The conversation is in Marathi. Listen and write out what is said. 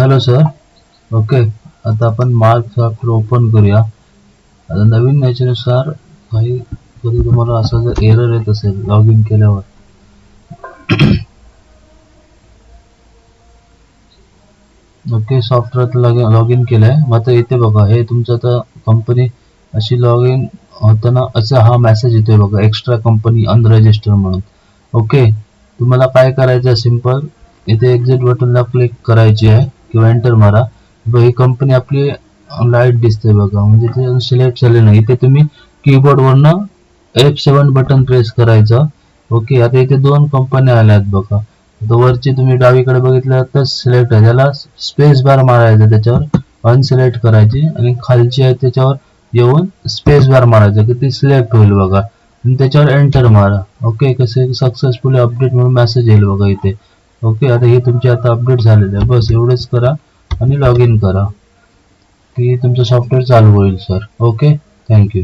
Hello sir. ओके, आता आपण मार्क सॉफ्टवेअर ओपन करूया. आता नवीन याच्यानुसार काही कधी तुम्हाला असा जर एरर येत असेल लॉग इन केल्यावर, ओके सॉफ्टवेअर लॉग इन केलंय. मग आता इथे बघा, हे तुमचं आता कंपनी अशी लॉग इन होताना असा हा मेसेज येतोय बघा, एक्स्ट्रा कंपनी अनरजिस्टर म्हणून. ओके, तुम्हाला काय करायचं, सिंपल इथे एक्झिट बटनला क्लिक करायची आहे किंवा एंटर मारा. ही कंपनी आपली लाईट दिसते बघा, म्हणजे ते सिलेक्ट झाले नाही. इथे तुम्ही कीबोर्ड वरनं F7 बटन प्रेस करायचं. ओके, आता इथे दोन कंपन्या आल्यात बघा. तर वरची तुम्ही डावीकडे बघितलं तर सिलेक्ट आहे, त्याला स्पेस बार मारायचं, त्याच्यावर अनसिलेक्ट करायची आणि खालची आहे त्याच्यावर येऊन स्पेस बार मारायचं की ती सिलेक्ट होईल बघा आणि त्याच्यावर एंटर मारा. ओके, कसे सक्सेसफुली अपडेट म्हणून मेसेज येईल बघा इथे. ओके, आता हे तुमचे आता अपडेट झालेले आहे. बस एवढंच करा आणि लॉग इन करा की तुमचं सॉफ्टवेअर चालू होईल सर. Okay, thank you.